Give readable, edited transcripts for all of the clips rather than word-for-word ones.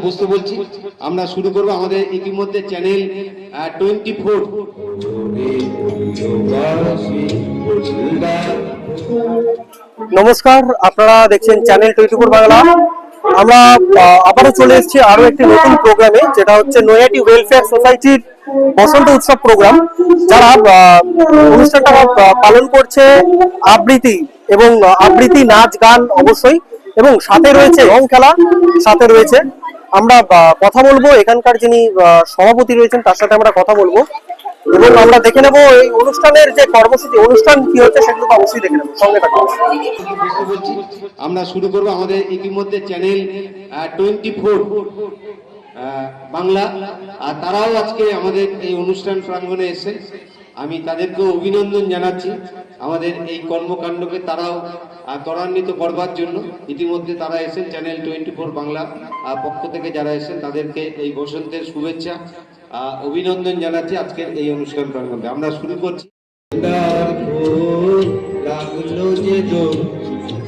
বসতে বলছি, আমরা শুরু করব। আমাদের ইতিমধ্যে চ্যানেল 24 নমস্কার, আপনারা দেখছেন চ্যানেল 24 বাংলা। আমরা আবারও চলে এসেছি আরো একটি নতুন প্রোগ্রামে, যেটা হচ্ছে নৈহাটি ওয়েলফেয়ার সোসাইটির বসন্ত উৎসব প্রোগ্রাম। যারা অনুষ্ঠানটা পালন করছে আবৃত্তি এবং আবৃত্তি, নাচ গান অবশ্যই, এবং সাথে রয়েছে রং খেলা, সাথে রয়েছে। আমরা কথা বলবো এখানকার যিনি সভাপতি রয়েছেন তার সাথে আমরা কথা বলবো, এবং আমরা দেখে নেবো এই অনুষ্ঠানের যে কর্মসূচি, অনুষ্ঠান কি হচ্ছে সেগুলো তো অবশ্যই দেখে নেবো। সঙ্গে থাকবো। আমরা শুরু করব। আমাদের ইতিমধ্যে চ্যানেল 24 বাংলা, আর তারাও আজকে আমাদের এই অনুষ্ঠান প্রাঙ্গণে এসে, আমি তাদেরকে অভিনন্দন জানাচ্ছি। আমাদের এই কর্মকাণ্ডকে তারাও ত্বরান্বিত করবার জন্য ইতিমধ্যে তারা এসে চ্যানেল 24 বাংলা পক্ষ থেকে যারা এসেন তাদেরকে এই বসন্তের শুভেচ্ছা অভিনন্দন জানাচ্ছি আজকের এই অনুষ্ঠান প্রাঙ্গণে। আমরা শুরু করছি। লাগলো যে দোল,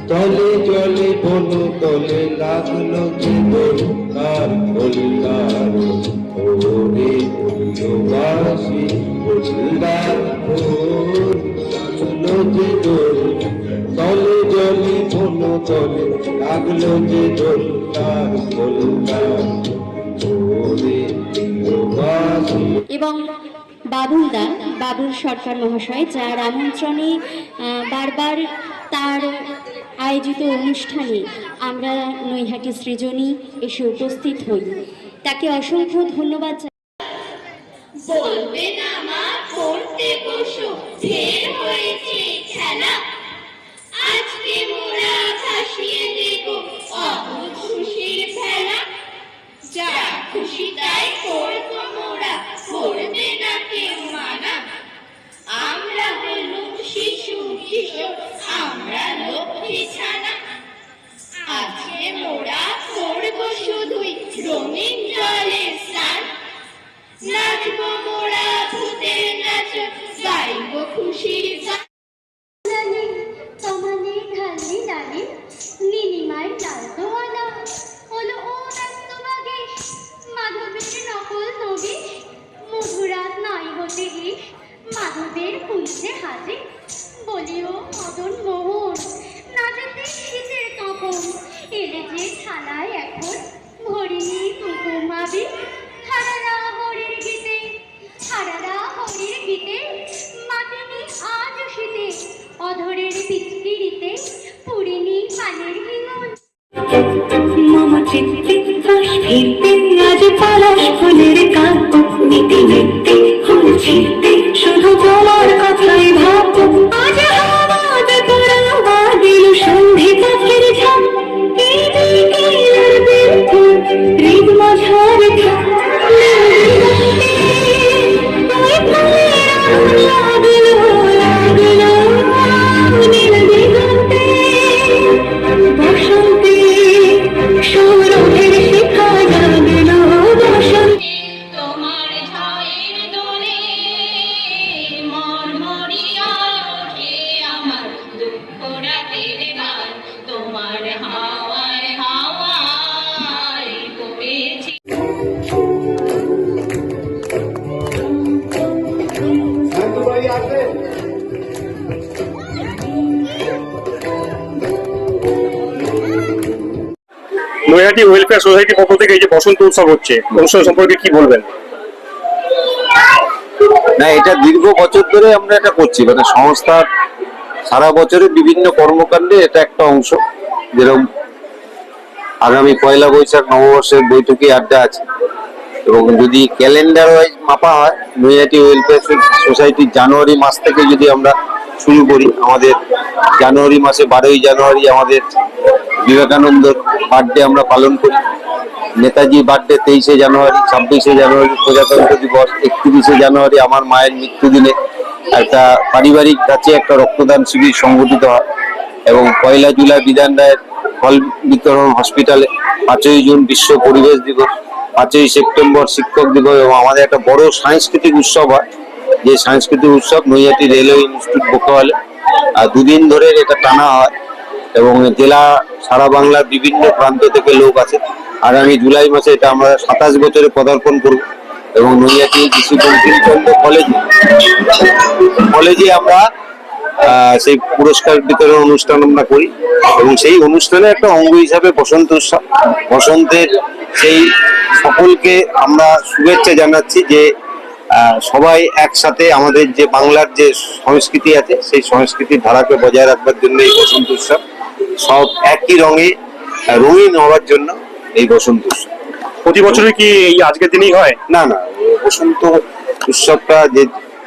তলে জলে বলো তলে লাগলো যে দোল, কার বললার ওরে বাসি বললার লাগলো যে দোল, তলে জলে বলো তলে লাগলো যে দোল, কার বললার ওরে বাসি। এবং বাবুল সরকার মহাশয়, যার আমন্ত্রণে বারবার তার আয়োজিত অনুষ্ঠানে আমরা নৈহাটি সৃজনী এসে উপস্থিত হই, তাকে অসংখ্য ধন্যবাদ। বলবে না মা পড়তে বসো, ঢের হয়েছে খেলা, আজকে মোরা ভাসিয়ে দেব অদ্ভুত খুশির ফেলা, যা খুশি তাই করবো মোরা, করবে না কেউ মানা, আমরা হলুম শিশু কিশোর, আমরা লক্ষ্মী ছানা, আজকে মোরা করবো শুধুই রঙিন জলে স্নান, নাচবো মোরা ভূতের নাচ, গাইবো খুশির গান। তোমানে খালি জানি নীলিমায় লাল দোয়ানা হলো ও ব্যস্ত বাগেশ, মাধবের নকল নবিশ, মধুরাত নাই হতে গিস, মাধবের পুলিশে হাজে, বলিও মদন মোহন নাচেতে শীতের তখন, এলে যে থালায় এখন ভরিনি কুকুমাবি, হারারা হরির গীতে, হারারা হরির গীতে, মাতিনি আজ শীতে, অধরের পিচকিরিতে পুরিনি পানের হিঙন। মামা চিত্তে হাস ফিরতে, আজ পলাশ ফুলের কাব্য, নীতি নিত্যে ফুল ছিঁড়তে, শুধু তোমার কথাই ভাববো, আজ হাওয়াতে তোরা দিল সন্ধে কাঠের ঝাপ, এই বিকেলের বিরুদ্ধে হৃদ মাঝার থাক, নৈহাটি ওয়েলফেয়ার সোসাইটির পক্ষ থেকে এই যে বসন্ত উৎসব হচ্ছে, অনুষ্ঠান সম্পর্কে কি বলবেন? না, এটা দীর্ঘ বছর ধরে আমরা এটা করছি, মানে সংস্থার সারা বছরের বিভিন্ন কর্মকাণ্ডে এটা একটা অংশ। যেরকম আগামী পয়লা বৈশাখ নববর্ষের বৈঠকি আড্ডা আছে, এবং যদি ক্যালেন্ডার ওয়াইজ মাপা হয় নৈহাটি ওয়েলফেয়ার সোসাইটির জানুয়ারি মাস থেকে যদি আমরা শুরু করি, আমাদের জানুয়ারি মাসে 12ই জানুয়ারি আমাদের বিবেকানন্দর বার্থডে আমরা পালন করি, নেতাজি বার্থডে 23শে জানুয়ারি, 26শে জানুয়ারি প্রজাতন্ত্র দিবস, 31শে জানুয়ারি আমার মায়ের মৃত্যুদিনে একটা পারিবারিক কাছে একটা রক্তদান শিবির সংগঠিত হয়, এবং 1 জুলাই বিধান রায়ের ফল বিতরণ হসপিটালে, 5ই জুন বিশ্ব পরিবেশ দিবস, 5ই সেপ্টেম্বর শিক্ষক দিবস, এবং আমাদের একটা বড় সাংস্কৃতিক উৎসব হয়, যে সাংস্কৃতিক উৎসব নৈহাটি রেলওয়ে ইনস্টিটিউট বোকাওয়ালে 2 দিন ধরে এটা টানা হয়, এবং জেলা সারা বাংলার বিভিন্ন প্রান্ত থেকে লোক আছে। আগামী জুলাই মাসে এটা আমরা 27 বছরে পদার্পণ করব এবং নৈহাটি কৃষি বঙ্কিমচন্দ্র কলেজে আমরা সেই পুরস্কার বিতরণ অনুষ্ঠান আমরা করি এবং সেই অনুষ্ঠানে একটা অঙ্গ হিসাবে বসন্ত উৎসব, বসন্তের সেই সকলকে আমরা শুভেচ্ছা জানাচ্ছি যে সবাই একসাথে আমাদের যে বাংলার যে সংস্কৃতি আছে সেই সংস্কৃতির ধারাকে বজায় রাখবার জন্য এই বসন্ত উৎসব, সব একই রঙে রঙিন হওয়ার জন্য এই বসন্ত উৎসব। প্রতি বছরই কি এই আজকের দিনেই হয়? না না, বসন্ত উৎসবটা যে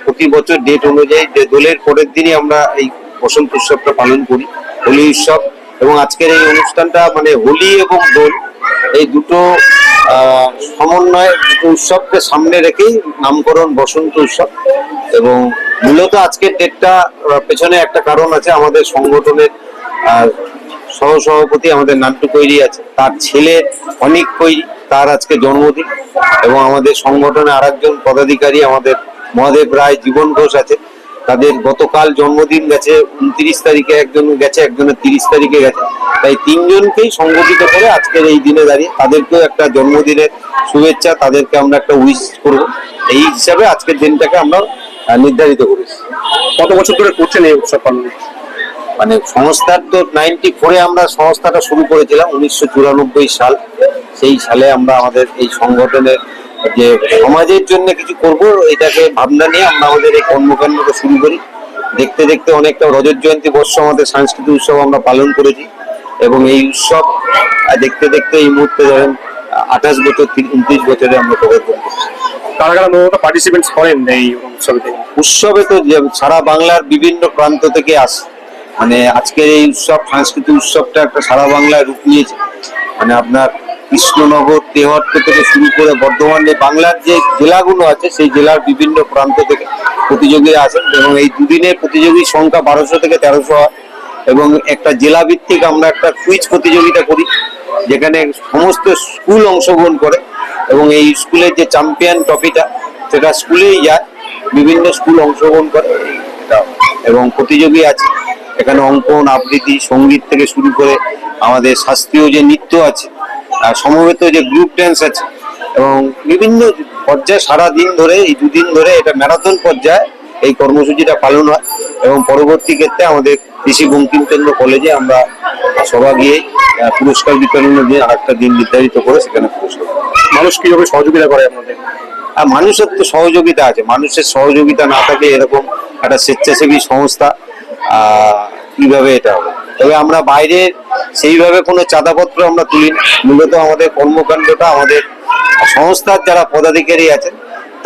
প্রতি বছর ডেট অনুযায়ী যে দোলের পরের দিনই আমরা এই বসন্ত উৎসবটা পালন করি, হোলি উৎসব। এবং আজকের এই অনুষ্ঠানটা মানে হোলি এবং দোল এই দুটো সমন্বয়ে দুটো উৎসবকে সামনে রেখেই নামকরণ বসন্ত উৎসব। এবং মূলত আজকের ডেটটা পেছনে একটা কারণ আছে, আমাদের সংগঠনের সহসভাপতি আমাদের নান্টু কৈরি আছে, তার ছেলে অনিক কৈরি, তার আজকে জন্মদিন। এবং আমাদের সংগঠনে আরেকজন পদাধিকারী আমাদের মহাদেব রায়, জীবন ঘোষ আছে, তাদের গতকাল জন্মদিন গেছে, 29 তারিখে একজন গেছে, একজনের 30 তারিখে গেছে। তাই তিনজনকেই সংগঠিত করে আজকের এই দিনে দাঁড়িয়ে তাদেরকেও একটা জন্মদিনের শুভেচ্ছা, তাদেরকে আমরা একটা উইশ করবো, এই হিসাবে আজকের দিনটাকে আমরা নির্ধারিত করেছি। কত বছর ধরে করছেন এই উৎসব পালন? মানে সংস্থার তো 94-এ আমরা সংস্থাটা শুরু করেছিলাম, 1994 সাল। সেই সালে আমরা আমাদের এই সংগঠনের যে সমাজের জন্য কিছু করব এটাকে ভাবনা নিয়ে আমরা আমাদের এই কর্মকাণ্ডকে শুরু করি। দেখতে দেখতে অনেকটা রজত জয়ন্তী বর্ষ আমাদের সাংস্কৃতিক উৎসব আমরা পালন করেছি এবং এই উৎসব দেখতে দেখতে এই মুহূর্তে ধরেন 28 বছর 29 বছরে আমরা পদার্পণ করছি। কারা কারা মূলত পার্টিসিপেন্টস করেন এই উৎসবে? উৎসবে তো সারা বাংলার বিভিন্ন প্রান্ত থেকে আসে। মানে আজকের এই উৎসব, সাংস্কৃতিক উৎসবটা একটা সারা বাংলায় রূপ নিয়েছে। মানে আপনার কৃষ্ণনগর, তেহট্ট থেকে শুরু করে বর্ধমানে বাংলার যে জেলাগুলো আছে সেই জেলার বিভিন্ন প্রান্ত থেকে প্রতিযোগীরা আসেন এবং এই দুদিনের প্রতিযোগীর সংখ্যা 1200 থেকে 1300 হয়। এবং একটা জেলা ভিত্তিক আমরা একটা কুইজ প্রতিযোগিতা করি যেখানে সমস্ত স্কুল অংশগ্রহণ করে এবং এই স্কুলের যে চ্যাম্পিয়ন ট্রফিটা সেটা স্কুলেই যায়, বিভিন্ন স্কুল অংশগ্রহণ করে এবং প্রতিযোগী আছে এখানে অঙ্কন, আবৃত্তি, সঙ্গীত থেকে শুরু করে আমাদের শাস্ত্রীয় যে নৃত্য আছে, সমবেত যে গ্রুপ ড্যান্স আছে এবং বিভিন্ন পর্যায়ে সারা দিন ধরে এই দুদিন ধরে এটা ম্যারাথন পর্যায়ে এই কর্মসূচিটা পালন হয়। এবং পরবর্তী ক্ষেত্রে আমাদের কৃষি বঙ্কিমচন্দ্র কলেজে আমরা সভা গিয়ে পুরস্কার বিতরণের দিন আরেকটা দিন নির্ধারিত করে সেখানে পুরস্কার। মানুষ কিভাবে সহযোগিতা করে আপনাদের? আর মানুষের তো সহযোগিতা আছে, মানুষের সহযোগিতা না থাকলে এরকম একটা স্বেচ্ছাসেবী সংস্থা কিভাবে এটা হবে। তবে আমরা বাইরে সেইভাবে কোনো চাঁদাপত্র আমরা তুলি না। মূলত আমাদের কর্মকাণ্ডটা আমাদের সংস্থার যারা পদাধিকারী আছেন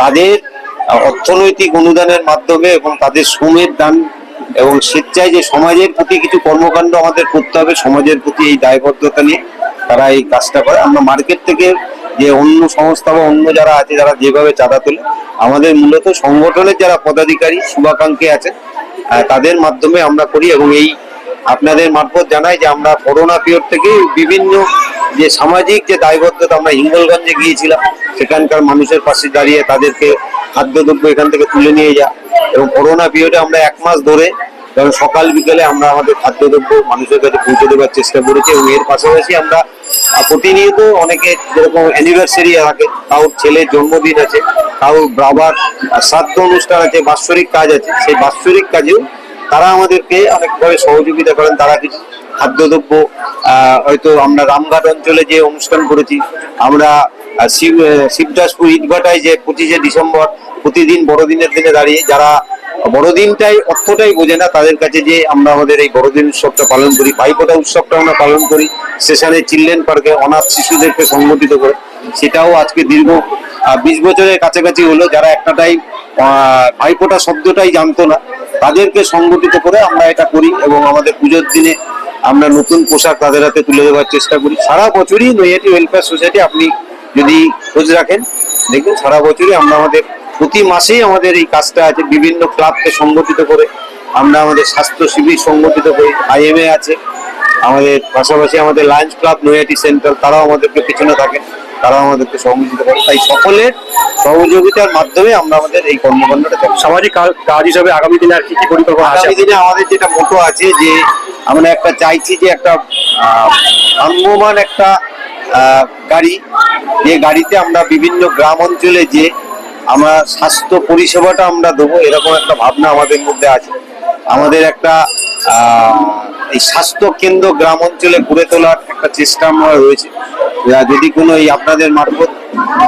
তাদের অর্থনৈতিক অনুদানের মাধ্যমে এবং তাদের শ্রমের দান এবং স্বেচ্ছায় যে সমাজের প্রতি কিছু কর্মকাণ্ড আমাদের করতে হবে, সমাজের প্রতি এই দায়বদ্ধতা নিয়ে তারা এই কাজটা করে। আমরা মার্কেট থেকে যে অন্য সংস্থা বা অন্য যারা আছে যারা যেভাবে চাঁদা তোলে, আমাদের মূলত সংগঠনের যারা পদাধিকারী শুভাকাঙ্ক্ষী আছেন তাদের মাধ্যমে আমরা করি। এবং এই আপনাদের মারফত জানাই যে আমরা করোনা পিরিয়ড থেকে বিভিন্ন যে সামাজিক যে দায়বদ্ধতা, আমরা হিঙ্গলগঞ্জে গিয়েছিলাম, সেখানকার মানুষের পাশে দাঁড়িয়ে তাদেরকে খাদ্যদ্রব্য এখান থেকে তুলে নিয়ে যা এবং করোনা পিরিয়ডে আমরা 1 মাস ধরে কারণ সকাল বিকেলে আমরা আমাদের খাদ্যদ্রব্য মানুষের কাছে পৌঁছে দেওয়ার চেষ্টা করেছি। এবং এর পাশাপাশি আমরা প্রতিনিয়ত অনেকে যেরকম অ্যানিভার্সারি থাকে, কারোর ছেলের জন্মদিন আছে, কারোর বাবার শ্রাদ্ধ অনুষ্ঠান আছে, বাৎসরিক কাজ আছে, সেই বাৎসরিক কাজেও তারা আমাদেরকে অনেকভাবে সহযোগিতা করেন। তারা কিছু খাদ্যদ্রব্য হয়তো আমরা রামঘাট অঞ্চলে যে অনুষ্ঠান করেছি, আমরা শিবদাসপুর ইটভাটায় যে 25শে ডিসেম্বর প্রতিদিন বড়দিনের দিনে দাঁড়িয়ে যারা বড়দিনটাই অর্থটাই বোঝে না তাদের কাছে যে আমরা আমাদের এই বড়দিন উৎসবটা পালন করি। ভাইফোঁটা উৎসবটা আমরা পালন করি স্টেশনে চিলড্রেন পার্কে অনাথ শিশুদেরকে সংগঠিত করে, সেটাও আজকে দীর্ঘ 20 বছরের কাছাকাছি হলো। যারা একটা টাইম ভাইফোঁটা শব্দটাই জানতো না তাদেরকে সংগঠিত করে আমরা এটা করি এবং আমাদের পুজোর দিনে আমরা নতুন পোশাক তাদের হাতে তুলে দেওয়ার চেষ্টা করি। সারা বছরই নৈহাটি ওয়েলফেয়ার সোসাইটি আপনি যদি খোঁজ রাখেন দেখবেন সারা বছরই আমরা আমাদের প্রতি মাসেই আমাদের এই কাজটা আছে। বিভিন্ন ক্লাবকে সংগঠিত করে আমরা আমাদের স্বাস্থ্য শিবির সংগঠিত করি, IMA আছে আমাদের, পাশাপাশি আমাদের লায়ন্স ক্লাব নৈহাটি সেন্ট্রাল তারাও আমাদেরকে পিছনে থাকেন, তারাও আমাদেরকে সংগঠিত করে। তাই সকলের সহযোগিতার মাধ্যমে আমরা আমাদের এই কর্মকাণ্ডটা চালাই। সামাজিক কাজ হিসাবে আগামী দিনে আর কি কি পরিকল্পনা আছে? আগামী দিনে আমাদের যেটা মোটো আছে যে আমরা একটা চাইছি যে একটা ভ্রাম্যমান একটা গাড়ি, যে গাড়িতে আমরা বিভিন্ন গ্রাম অঞ্চলে যে আমরা স্বাস্থ্য পরিষেবাটা আমরা দেবো, এরকম একটা ভাবনা আমাদের মধ্যে আছে। আমাদের একটা এই স্বাস্থ্য কেন্দ্র গ্রাম অঞ্চলে গড়ে তোলার একটা চেষ্টা আমরা রয়েছে। যদি কোনো এই আপনাদের মারফত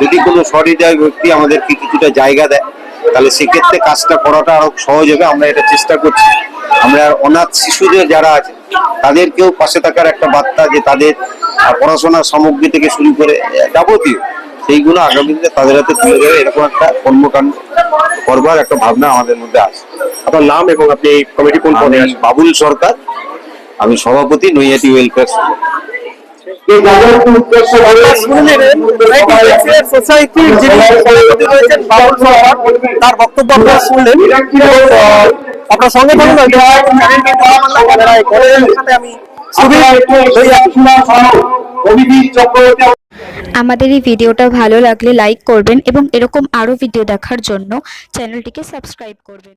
যদি কোনো সহৃদয় ব্যক্তি আমাদেরকে কিছুটা জায়গা দেয়, তাহলে সেক্ষেত্রে কাজটা করাটা আরো সহজ হবে। আমরা এটা চেষ্টা করছি। আমরা অনাথ শিশুদের যারা আছে তাদেরকেও পাশে থাকার একটা বার্তা, যে তাদের পড়াশোনার সামগ্রী থেকে শুরু করে যাবতীয় সেইগুলো আগামী দিনে তাদের হাতে তুলে দেবে, এরকম একটা কর্মকাণ্ড করবার একটা ভাবনা আমাদের মধ্যে আছে। আপনার নাম এবং আপনি এই কমিটি কোন পদে আমি আছেন? বাবুল সরকার, আমি সভাপতি নৈহাটি ওয়েলফেয়ার সোসাইটির যিনি সভাপতি রয়েছেন বাবুল সরকার, তার বক্তব্য আপনারা শুনলেন। আপনার সঙ্গে থাকুন। আমি আমাদের এই ভিডিওটা ভালো লাগলে লাইক করবেন এবং এরকম আরও ভিডিও দেখার জন্য চ্যানেলটিকে সাবস্ক্রাইব করবেন।